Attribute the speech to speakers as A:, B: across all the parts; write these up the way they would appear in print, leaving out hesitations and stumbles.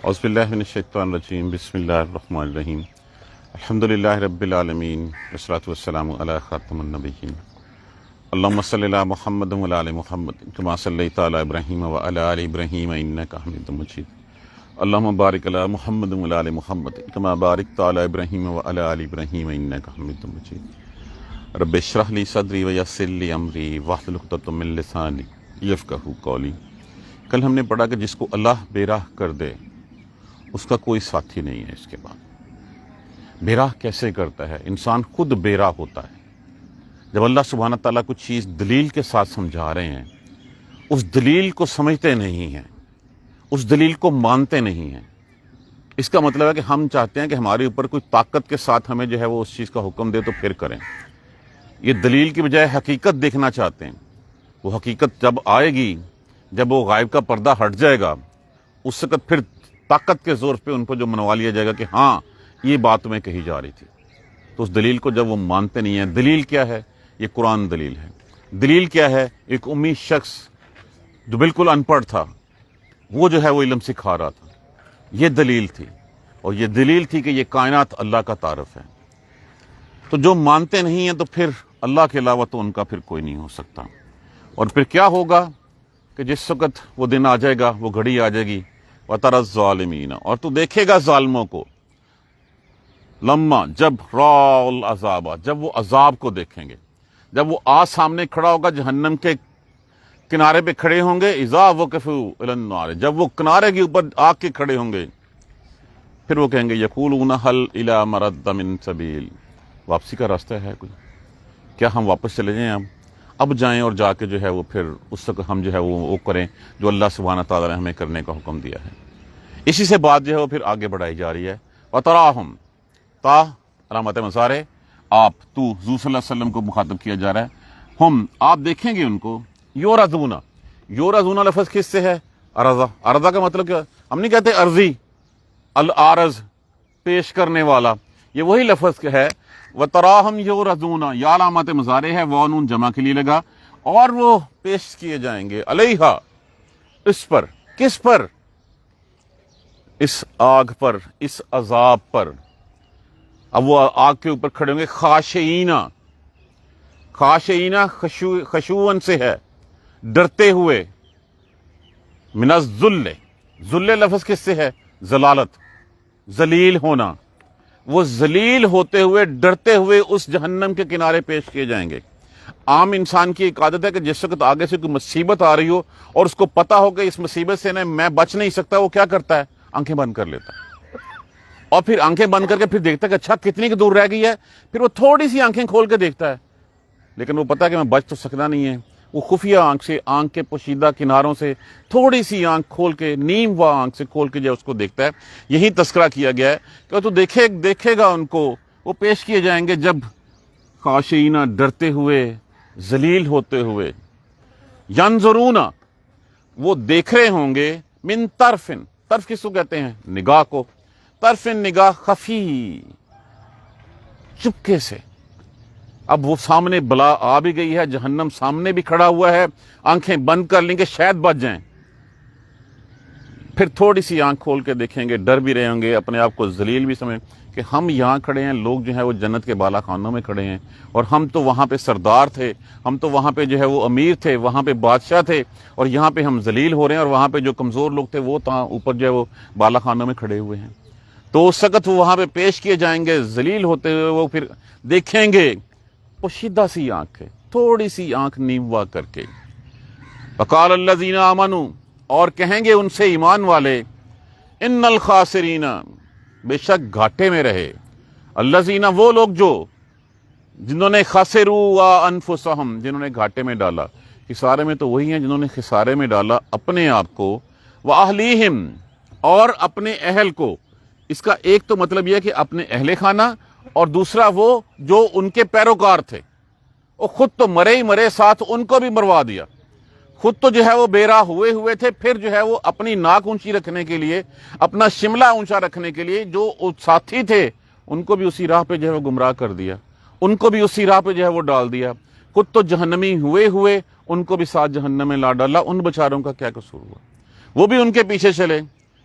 A: اعوذ باللہ من الشیطان الرجیم بسم اللہ الرحمن الرحیم الحمدللہ رب العالمین والصلاۃ والسلام علی خاتم النبیین اللہم صلی علی محمد وعلی آل محمد کما صلیت علی ابراہیم وعلی آل ابراہیم انک حمید مجید اللہم بارک علی محمد وعلی آل محمد کما بارکت علی ابراہیم وعلی آل ابراہیم انک حمید مجید رب اشرح لی صدری ویسر لی امری واحلل عقدۃ من لسانی یفقہوا قولی۔ کل ہم نے پڑھا کہ جس کو اللہ بے راہ کر دے اس کا کوئی ساتھی نہیں ہے۔ اس کے بعد بے راہ کیسے کرتا ہے؟ انسان خود بے راہ ہوتا ہے۔ جب اللہ سبحانہ تعالیٰ کچھ چیز دلیل کے ساتھ سمجھا رہے ہیں، اس دلیل کو سمجھتے نہیں ہیں، اس دلیل کو مانتے نہیں ہیں۔ اس کا مطلب ہے کہ ہم چاہتے ہیں کہ ہمارے اوپر کوئی طاقت کے ساتھ ہمیں جو ہے وہ اس چیز کا حکم دے تو پھر کریں۔ یہ دلیل کی بجائے حقیقت دیکھنا چاہتے ہیں۔ وہ حقیقت جب آئے گی، جب وہ غائب کا پردہ ہٹ جائے گا، اس وقت پھر طاقت کے زور پہ ان کو جو منوا لیا جائے گا کہ ہاں یہ بات تمہیں کہی جا رہی تھی۔ تو اس دلیل کو جب وہ مانتے نہیں ہیں، دلیل کیا ہے؟ یہ قرآن دلیل ہے۔ دلیل کیا ہے؟ ایک امی شخص جو بالکل ان پڑھ تھا، وہ جو ہے وہ علم سکھا رہا تھا، یہ دلیل تھی۔ اور یہ دلیل تھی کہ یہ کائنات اللہ کا تعارف ہے۔ تو جو مانتے نہیں ہیں تو پھر اللہ کے علاوہ تو ان کا پھر کوئی نہیں ہو سکتا۔ اور پھر کیا ہوگا کہ جس وقت وہ دن آ جائے گا، وہ گھڑی آ جائے گی، وَتَرَى الظَّالِمِينَ، اور تو دیکھے گا ظالموں کو، لما جب رَأَوُا الْعَذَابَ، جب وہ عذاب کو دیکھیں گے، جب وہ سامنے کھڑا ہوگا، جہنم کے کنارے پہ کھڑے ہوں گے، اِذَا وَقِفُوا إِلَى النَّارِ، جب وہ کنارے کے اوپر آگ کے کھڑے ہوں گے، پھر وہ کہیں گے یقولون هل إِلَى مَرَدَّ مِن سَبِيلٍ، واپسی کا راستہ ہے کوئی؟ کیا ہم واپس چلے جائیں؟ اب جائیں اور جا کے جو ہے وہ پھر اس وقت ہم جو ہے وہ کریں جو اللہ سبحانہ تعالیٰ نے ہمیں کرنے کا حکم دیا ہے۔ اسی سے بات جو ہے وہ پھر آگے بڑھائی جا رہی ہے۔ وَتَرَاهُمْ، تا علامت مظہر، آپ تو حضور صلی اللہ علیہ وسلم کو مخاطب کیا جا رہا ہے، ہم آپ دیکھیں گے ان کو، یورزون، یورزون لفظ کس سے ہے؟ عرضہ۔ عرضہ کا مطلب کیا؟ ہم نہیں کہتے عرضی، العارض، پیش کرنے والا، یہ وہی لفظ ہے۔ وَتَرَاهُمْ يُعْرَضُونَ، یا علامت مضارع ہے، واو نون جمع کے لیے لگا، اور وہ پیش کیے جائیں گے، علیہا، اس پر، کس پر؟ اس آگ پر، اس عذاب پر۔ اب وہ آگ کے اوپر کھڑے ہوں گے، خاشعین، خاشعین خشوعاً سے ہے، ڈرتے ہوئے، من الذل، ذل لفظ کس سے ہے؟ ذلالت، ذلیل ہونا۔ وہ ذلیل ہوتے ہوئے، ڈرتے ہوئے اس جہنم کے کنارے پیش کیے جائیں گے۔ عام انسان کی ایک عادت ہے کہ جس وقت آگے سے کوئی مصیبت آ رہی ہو اور اس کو پتا ہو کہ اس مصیبت سے میں بچ نہیں سکتا، وہ کیا کرتا ہے؟ آنکھیں بند کر لیتا ہے، اور پھر آنکھیں بند کر کے پھر دیکھتا ہے کہ اچھا کتنی کی دور رہ گئی ہے، پھر وہ تھوڑی سی آنکھیں کھول کے دیکھتا ہے، لیکن وہ پتا ہے کہ میں بچ تو سکتا نہیں ہے۔ وہ خفیہ آنکھ سے، آنکھ کے پوشیدہ کناروں سے تھوڑی سی آنکھ کھول کے، نیم و آنکھ سے کھول کے جو اس کو دیکھتا ہے۔ یہی تذکرہ کیا گیا ہے کہ تو دیکھے گا ان کو، وہ پیش کیے جائیں گے جب خاشعین، ڈرتے ہوئے، ذلیل ہوتے ہوئے، ینظرون، وہ دیکھ رہے ہوں گے، من طرف، طرف کس کو کہتے ہیں؟ نگاہ کو، طرف نگاہ، خفی، چپکے سے۔ اب وہ سامنے بلا آ بھی گئی ہے، جہنم سامنے بھی کھڑا ہوا ہے، آنکھیں بند کر لیں گے شاید بچ جائیں، پھر تھوڑی سی آنکھ کھول کے دیکھیں گے، ڈر بھی رہے ہوں گے، اپنے آپ کو ذلیل بھی سمجھیں کہ ہم یہاں کھڑے ہیں، لوگ جو ہیں وہ جنت کے بالا خانوں میں کھڑے ہیں، اور ہم تو وہاں پہ سردار تھے، ہم تو وہاں پہ جو ہے وہ امیر تھے، وہاں پہ بادشاہ تھے، اور یہاں پہ ہم ذلیل ہو رہے ہیں، اور وہاں پہ جو کمزور لوگ تھے وہ اوپر جو ہے وہ بالا خانوں میں کھڑے ہوئے ہیں۔ تو اس وقت وہ وہاں پہ پیش کیے جائیں گے، ذلیل ہوتے ہوئے، وہ پھر دیکھیں گے پوشیدہ سی آنکھ ہے، تھوڑی سی آنکھ نیموا کر کے۔ وقال الذین آمنوا، اور کہیں گے ان سے ایمان والے، ان الخاسرین، بے شک گھاٹے میں رہے، الذین، وہ لوگ جو، جنہوں نے خسروا انفسہم، جنہوں نے گھاٹے میں ڈالا۔ خسارے میں تو وہی ہیں جنہوں نے خسارے میں ڈالا اپنے آپ کو، واہلیہم، اور اپنے اہل کو۔ اس کا ایک تو مطلب یہ ہے کہ اپنے اہل خانہ، اور دوسرا وہ جو ان کے پیروکار تھے، وہ خود تو مرے ہی مرے، ساتھ ان کو بھی مروا دیا۔ خود تو جو ہے وہ بے راہ ہوئے تھے، پھر جو ہے وہ اپنی ناک اونچی رکھنے کے لیے، اپنا شملہ اونچا رکھنے کے لیے جو ساتھی تھے ان کو بھی اسی راہ پہ جو ہے وہ گمراہ کر دیا، ان کو بھی اسی راہ پہ جو ہے وہ ڈال دیا۔ خود تو جہنمی ہوئے ان کو بھی ساتھ جہنم میں لا ڈالا۔ ان بیچاروں کا کیا قصور ہوا؟ وہ بھی ان کے پیچھے چلے۔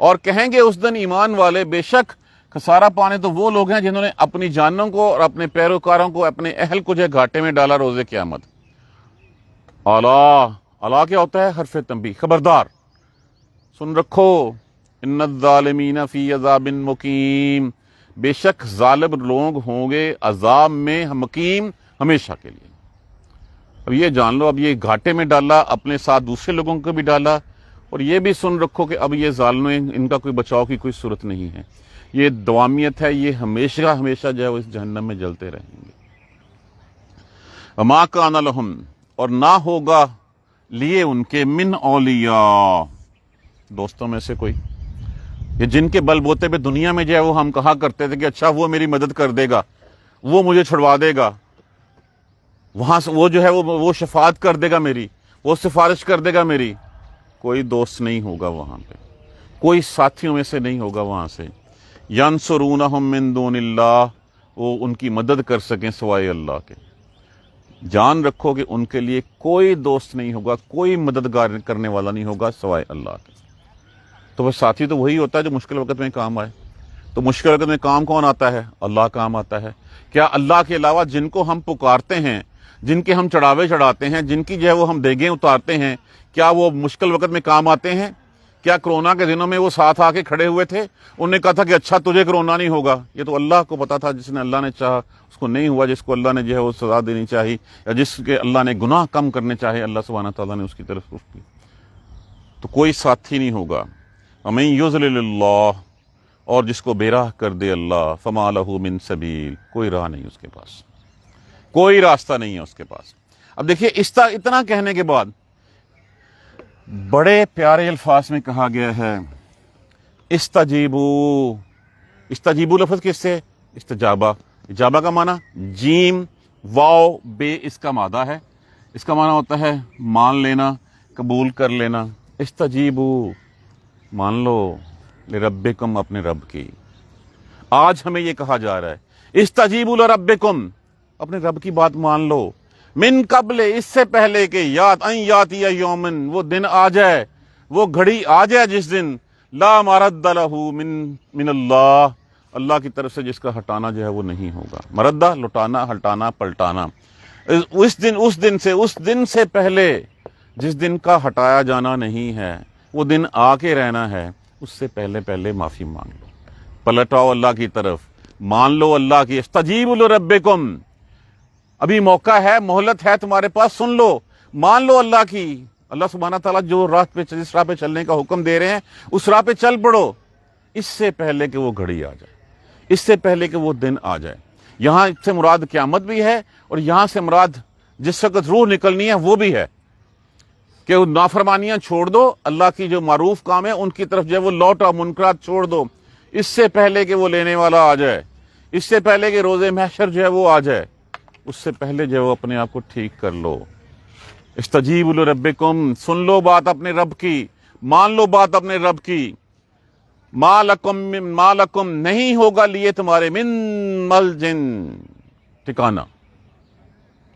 A: اور کہیں گے اس دن ایمان والے بے شک خسارہ پانے تو وہ لوگ ہیں جنہوں نے اپنی جانوں کو اور اپنے پیروکاروں کو اپنے اہل کو جو ہے گھاٹے میں ڈالا روز قیامت۔ الا کیا ہوتا ہے؟ حرف تنبیہ، خبردار، سن رکھو، ان الظالمین فی عذاب مقیم، بے شک ظالم لوگ ہوں گے عذاب میں مقیم، ہمیشہ کے لیے۔ اب یہ جان لو، اب یہ گھاٹے میں ڈالا، اپنے ساتھ دوسرے لوگوں کو بھی ڈالا، اور یہ بھی سن رکھو کہ اب یہ ظالم، ان کا کوئی بچاؤ کی کوئی صورت نہیں ہے، یہ دوامیت ہے، یہ ہمیشہ ہمیشہ جو ہے وہ اس جہنم میں جلتے رہیں گے۔ وما کان لہم، اور نہ ہوگا لیے ان کے، من اولیاء، دوستوں میں سے کوئی، یہ جن کے بل بوتے پہ دنیا میں جو ہے وہ ہم کہا کرتے تھے کہ اچھا وہ میری مدد کر دے گا، وہ مجھے چھڑوا دے گا، وہاں سے وہ جو ہے وہ شفاعت کر دے گا میری، وہ سفارش کر دے گا میری، کوئی دوست نہیں ہوگا وہاں پہ، کوئی ساتھیوں میں سے نہیں ہوگا وہاں سے۔ ینصرونہم من دون اللہ، وہ ان کی مدد کر سکیں سوائے اللہ کے۔ جان رکھو کہ ان کے لیے کوئی دوست نہیں ہوگا، کوئی مددگار کرنے والا نہیں ہوگا سوائے اللہ کے۔ تو وہ ساتھی تو وہی ہوتا ہے جو مشکل وقت میں کام آئے۔ تو مشکل وقت میں کام کون آتا ہے؟ اللہ کام آتا ہے۔ کیا اللہ کے علاوہ جن کو ہم پکارتے ہیں، جن کے ہم چڑھاوے چڑھاتے ہیں، جن کی جو ہے وہ ہم دیگیں اتارتے ہیں، کیا وہ مشکل وقت میں کام آتے ہیں؟ کیا کرونا کے دنوں میں وہ ساتھ آ کے کھڑے ہوئے تھے؟ انہوں نے کہا تھا کہ اچھا تجھے کرونا نہیں ہوگا، یہ تو اللہ کو پتا تھا، جس نے اللہ نے چاہا اس کو نہیں ہوا، جس کو اللہ نے جو ہے وہ سزا دینی چاہی، یا جس کے اللہ نے گناہ کم کرنے چاہے اللہ سبحانہ تعالیٰ نے اس کی طرف رخ کی۔ تو کوئی ساتھی نہیں ہوگا۔ ومن یضلل اللہ، اور جس کو بے راہ کر دے اللہ، فما لہ من سبیل، کوئی راہ نہیں اس کے پاس، کوئی راستہ نہیں ہے اس کے پاس۔ اب دیکھیے اتنا کہنے کے بعد بڑے پیارے الفاظ میں کہا گیا ہے استجیبو۔ استجیبو لفظ کس سے؟ استجابہ، اجابہ کا معنی جیم واو بے، اس کا مادہ ہے، اس کا معنی ہوتا ہے مان لینا، قبول کر لینا۔ استجیبو، مان لو، لربکم، اپنے رب کی۔ آج ہمیں یہ کہا جا رہا ہے استجیبوا لربکم، اپنے رب کی بات مان لو، من قبل، اس سے پہلے کہ یاتی یومن، وہ دن آ جائے، وہ گھڑی آ جائے جس دن لا مرد لہ من اللہ، اللہ کی طرف سے جس کا ہٹانا جو ہے وہ نہیں ہوگا۔ مردہ، لٹانا، ہٹانا، پلٹانا۔ اس دن سے پہلے جس دن کا ہٹایا جانا نہیں ہے، وہ دن آ کے رہنا ہے، اس سے پہلے معافی مانگ لو، پلٹاؤ اللہ کی طرف، مان لو اللہ کی۔ استجیبوا لربکم، ابھی موقع ہے، مہلت ہے تمہارے پاس، سن لو، مان لو اللہ کی۔ اللہ سبحانہ تعالیٰ جو جس راہ پہ چلنے کا حکم دے رہے ہیں اس راہ پہ چل پڑو، اس سے پہلے کہ وہ گھڑی آ جائے، اس سے پہلے کہ وہ دن آ جائے۔ یہاں سے مراد قیامت بھی ہے، اور یہاں سے مراد جس وقت روح نکلنی ہے وہ بھی ہے، کہ وہ نافرمانیاں چھوڑ دو، اللہ کی جو معروف کام ہے ان کی طرف جو ہے وہ لوٹا، منکرات چھوڑ دو، اس سے پہلے کہ وہ لینے والا آ جائے، اس سے پہلے کہ روز محشر جو ہے وہ آ جائے، اس سے پہلے جو ہے وہ اپنے آپ کو ٹھیک کر لو۔ استجیبوا لربکم، سن لو بات اپنے رب کی، مان لو بات اپنے رب کی۔ ما لکم، نہیں ہوگا لیے تمہارے، من ملجن، ٹھکانہ،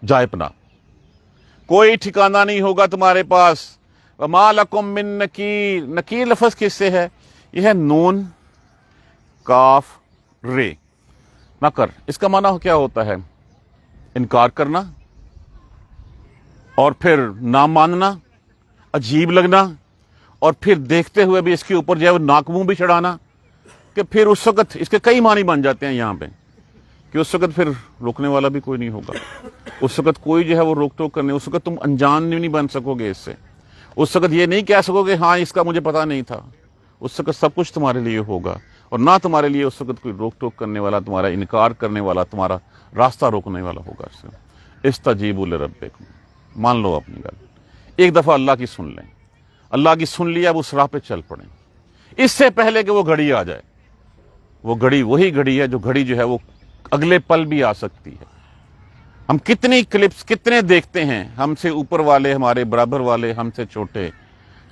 A: جائے پناہ، کوئی ٹھکانہ نہیں ہوگا تمہارے پاس۔ وما لکم من نکیر، نکیر لفظ کس سے ہے؟ یہ ہے نون کاف رے، نکر۔ اس کا معنی کیا ہوتا ہے؟ انکار کرنا، اور پھر نہ ماننا، عجیب لگنا، اور پھر دیکھتے ہوئے بھی اس کے اوپر جو ہے وہ ناک منہ بھی چڑھانا، کہ پھر اس وقت اس کے کئی معنی بن جاتے ہیں یہاں پہ، کہ اس وقت پھر روکنے والا بھی کوئی نہیں ہوگا، اس وقت کوئی جو ہے وہ روک ٹوک کرنے، اس وقت تم انجان نہیں بن سکو گے اس سے، اس وقت یہ نہیں کہہ سکو گے ہاں اس کا مجھے پتا نہیں تھا، اس وقت سب کچھ تمہارے لیے ہوگا، اور نہ تمہارے لیے اس وقت کوئی روک ٹوک کرنے والا، تمہارا انکار کرنے والا، تمہارا راستہ روکنے والا ہوگا اس سے۔ استجیبوا لربکم، مان لو اپنی گل، ایک دفعہ اللہ کی سن لیں، اللہ کی سن لیا، اب اس راہ پہ چل پڑیں، اس سے پہلے کہ وہ گھڑی آ جائے۔ وہ گھڑی وہی گھڑی ہے جو گھڑی جو ہے وہ اگلے پل بھی آ سکتی ہے۔ ہم کتنی کلپس کتنے دیکھتے ہیں، ہم سے اوپر والے، ہمارے برابر والے، ہم سے چھوٹے،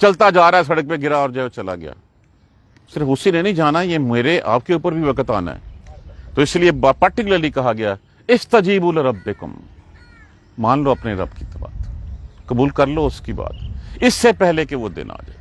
A: چلتا جا رہا ہے سڑک پہ، گرا اور جو چلا گیا۔ صرف اسی نے نہیں جانا، یہ میرے آپ کے اوپر بھی وقت آنا ہے، تو اس لیے پرٹیکولرلی کہا گیا استجیبوا لربکم، مان لو اپنے رب کی بات، قبول کر لو اس کی بات، اس سے پہلے کہ وہ دن آ جائے۔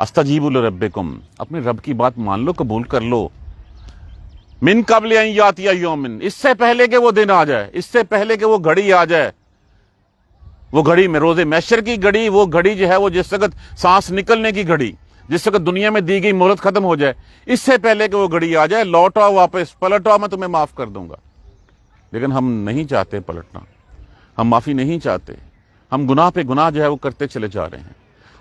A: استجیبوا لربکم، اپنے رب کی بات مان لو، قبول کر لو، من قبل ان یاتی یوم، اس سے پہلے کہ وہ دن آ جائے، اس سے پہلے کہ وہ گھڑی آ جائے، وہ گھڑی میں روز محشر کی گھڑی، وہ گھڑی جو ہے وہ جس وقت سانس نکلنے کی گھڑی، جس وقت دنیا میں دی گئی مہلت ختم ہو جائے، اس سے پہلے کہ وہ گھڑی آ جائے، لوٹ آؤ واپس، پلٹ آؤ، میں تمہیں معاف کر دوں گا۔ لیکن ہم نہیں چاہتے پلٹنا، ہم معافی نہیں چاہتے، ہم گناہ پہ گناہ جو ہے وہ کرتے چلے جا رہے ہیں،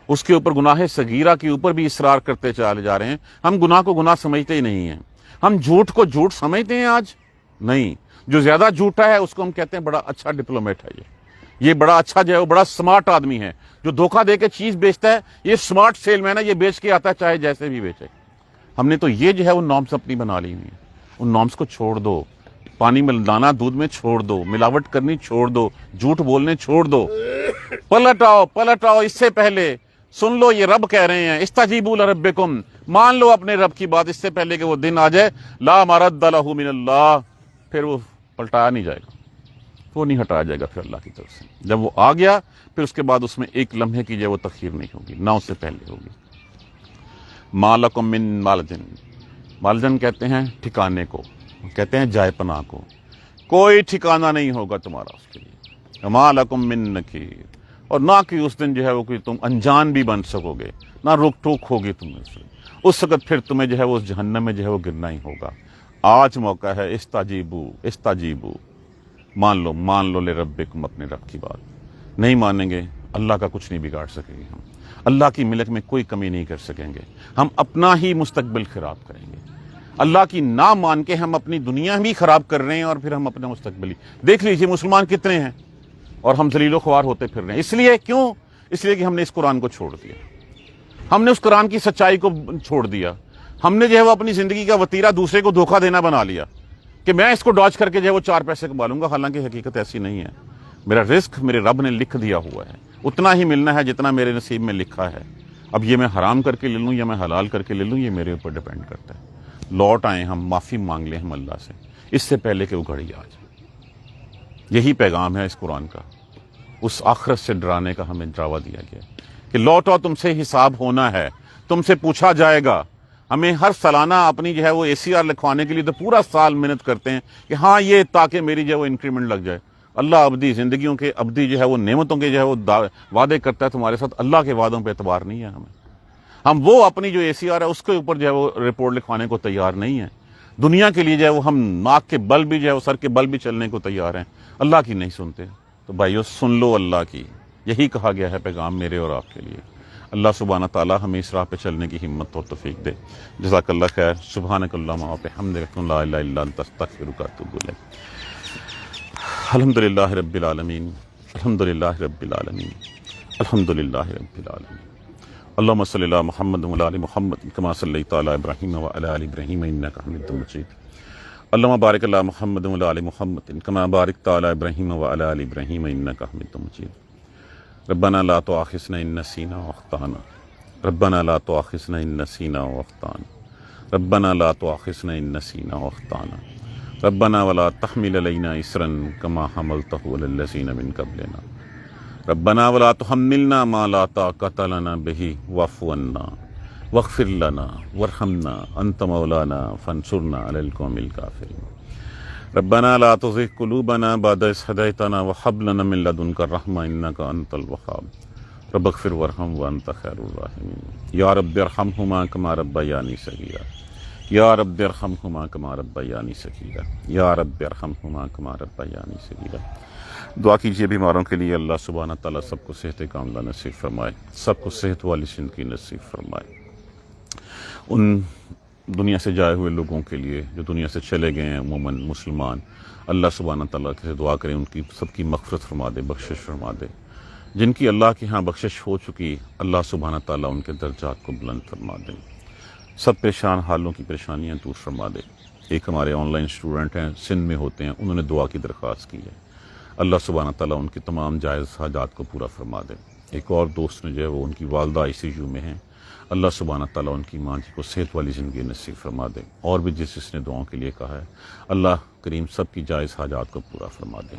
A: اس کے اوپر گناہ صغیرہ کے اوپر بھی اصرار کرتے چلے جا رہے ہیں۔ ہم گناہ کو گناہ سمجھتے ہی نہیں ہیں، ہم جھوٹ کو جھوٹ سمجھتے ہیں آج نہیں، جو زیادہ جھوٹا ہے اس کو ہم کہتے ہیں بڑا اچھا ڈپلومیٹ ہے، یہ بڑا اچھا جو ہے وہ بڑا سمارٹ آدمی ہے، جو دھوکہ دے کے چیز بیچتا ہے، یہ سمارٹ سیل مین ہے، یہ بیچ کے آتا ہے چاہے جیسے بھی بیچے۔ ہم نے تو یہ جو ہے وہ نارمز اپنی بنا لی ہوئی ہیں، ان نارمز کو چھوڑ دو، پانی میں لانا دودھ میں چھوڑ دو، ملاوٹ کرنی چھوڑ دو، جھوٹ بولنے چھوڑ دو، پلٹ آؤ، اس سے پہلے سن لو، یہ رب کہہ رہے ہیں استجیبوا لربکم، مان لو اپنے رب کی بات، اس سے پہلے کہ وہ دن آ جائے، لا مرد لہ من اللہ، پھر وہ پلٹایا نہیں جائے گا، وہ نہیں ہٹایا جائے گا پھر اللہ کی طرف سے۔ جب وہ آ گیا پھر اس کے بعد اس میں ایک لمحے کی جو وہ تخیر نہیں ہوگی، نہ اس سے پہلے ہوگی۔ ما لکم من مالجن، مالجن کہتے ہیں ٹھکانے کو، کہتے ہیں جائے پناہ کو، کوئی ٹھکانہ نہیں ہوگا تمہارا اس کے لیے، ما لکم من نکیر، اور نہ کہ اس دن جو ہے وہ کوئی تم انجان بھی بن سکو گے، نہ روک ٹوک ہوگی تمہیں سے، اس وقت پھر تمہیں جو ہے وہ اس جہنم میں جو ہے وہ گرنا ہی ہوگا۔ آج موقع ہے، استجیبو، مان لو لربکم، اپنے رب کی بات، نہیں مانیں گے اللہ کا کچھ نہیں بگاڑ سکے گے، ہم اللہ کی ملک میں کوئی کمی نہیں کر سکیں گے، ہم اپنا ہی مستقبل خراب کریں گے، اللہ کی نہ مان کے ہم اپنی دنیا بھی خراب کر رہے ہیں اور پھر ہم اپنا مستقبل ہی دیکھ لیجئے مسلمان کتنے ہیں اور ہم ذلیل و خوار ہوتے پھر رہے ہیں، اس لیے کیوں؟ اس لیے کہ ہم نے اس قرآن کو چھوڑ دیا، ہم نے اس قرآن کی سچائی کو چھوڑ دیا، ہم نے جو ہے وہ اپنی زندگی کا وتیرہ دوسرے کو دھوکہ دینا بنا لیا کہ میں اس کو ڈاج کر کے جو ہے وہ 4 پیسے کما لوں گا، حالانکہ حقیقت ایسی نہیں ہے۔ میرا رزق میرے رب نے لکھ دیا ہوا ہے، اتنا ہی ملنا ہے جتنا میرے نصیب میں لکھا ہے، اب یہ میں حرام کر کے لے لوں یا میں حلال کر کے لے لوں، یہ میرے اوپر ڈیپینڈ کرتا ہے۔ لوٹ آئیں ہم، معافی مانگ لیں ہم اللہ سے، اس سے پہلے کہ وہ گھڑی آ جائے۔ یہی پیغام ہے اس قرآن کا، اس آخرت سے ڈرانے کا ہمیں ڈراوا دیا گیا کہ لوٹو، تم سے حساب ہونا ہے، تم سے پوچھا جائے گا۔ ہمیں ہر سالانہ اپنی جو ہے وہ ACR لکھوانے کے لیے تو پورا سال محنت کرتے ہیں کہ ہاں یہ تاکہ میری جو ہے وہ انکریمنٹ لگ جائے۔ اللہ ابدی زندگیوں کے ابدی جو ہے وہ نعمتوں کے جو ہے وہ وعدے کرتا ہے تمہارے ساتھ، اللہ کے وعدوں پہ اعتبار نہیں ہے ہمیں، ہم وہ اپنی جو ACR ہے اس کے اوپر جو ہے وہ رپورٹ لکھوانے کو تیار نہیں ہیں۔ دنیا کے لیے جو ہے وہ ہم ناک کے بل بھی جو ہے وہ سر کے بل بھی چلنے کو تیار ہیں، اللہ کی نہیں سنتے۔ تو بھائیو سن لو اللہ کی، یہی کہا گیا ہے پیغام میرے اور آپ کے لیے۔ اللہ سبحانہ تعالیٰ ہمیں اس راہ پہ چلنے کی ہمت اور توفیق دے۔ جزاک اللہ خیر۔ سبحانک اللہم و بحمدک، لا الہ الا انت، استغفرک و اتوب الیک۔ الحمدللہ رب العالمین، الحمدللہ رب العالمین، الحمدللہ رب العالمین۔ اللہم صلی علی محمد و علی محمد کما صلیت علی ابراہیم و علی آل ابراہیم انک حمید مجید۔ اللہم بارک علی محمد و علی محمد کما بارکت علی ابراہیم و علی آل ابراہیم انک حمید مجید۔ ربنا لا تؤاخذنا ان نسینا واخطأنا، ربنا لا تؤاخذنا ان نسینا واخطأنا، ربنا لا تؤاخذنا ان نسینا واخطأنا، ربنا ولا تحمل علينا إصرا كما حملته على الذين من قبلنا، ربنا ولا تحملنا ما لا طاقة لنا به واعف عنا واغفر لنا وارحمنا أنت مولانا فانصرنا على القوم الكافرين، ربنا لا تزغ قلوبنا بعد إذ هديتنا وهب لنا من لدنك الرحمة إنك أنت الوهاب، رب اغفر وارحم وأنت خير الراحمين، يا رب ارحمهما كما ربياني صغيرا، یا رب ارحمہما کما ربیانی صغیرا، یا رب ارحمہما کما ربیانی صغیرا۔ دعا کیجئے بیماروں کے لیے، اللہ سبحانہ تعالیٰ سب کو صحت کاملہ نصیب فرمائے، سب کو صحت والی زندگی نصیب فرمائے۔ ان دنیا سے جائے ہوئے لوگوں کے لیے جو دنیا سے چلے گئے ہیں عموماً مسلمان، اللہ سبحانہ تعالیٰ سے دعا کریں ان کی سب کی مغفرت فرما دے، بخشش فرما دے۔ جن کی اللہ کے ہاں بخشش ہو چکی، اللہ سبحانہ تعالیٰ ان کے درجات کو بلند فرما دے، سب پریشان حالوں کی پریشانیاں دور فرما دے۔ ایک ہمارے آن لائن اسٹوڈنٹ ہیں، سندھ میں ہوتے ہیں، انہوں نے دعا کی درخواست کی ہے، اللہ سبحانہ تعالیٰ ان کی تمام جائز حاجات کو پورا فرما دے۔ ایک اور دوست نے جو ہے وہ ان کی والدہ ICU میں ہیں، اللہ سبحانہ تعالیٰ ان کی ماں جی کو صحت والی زندگی نصیب فرما دے۔ اور بھی جس نے دعاؤں کے لیے کہا ہے، اللہ کریم سب کی جائز حاجات کو پورا فرما دے۔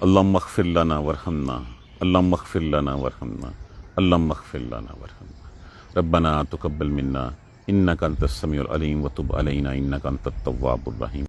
A: اللہم اغفر لنا ورحمنا، اللہم اغفر لنا ورحمنا، اللہم اغفر لنا ورحمنا۔ ربنا تقبل منا انك انت السميع العليم وتب علينا انك انت التواب الرحيم.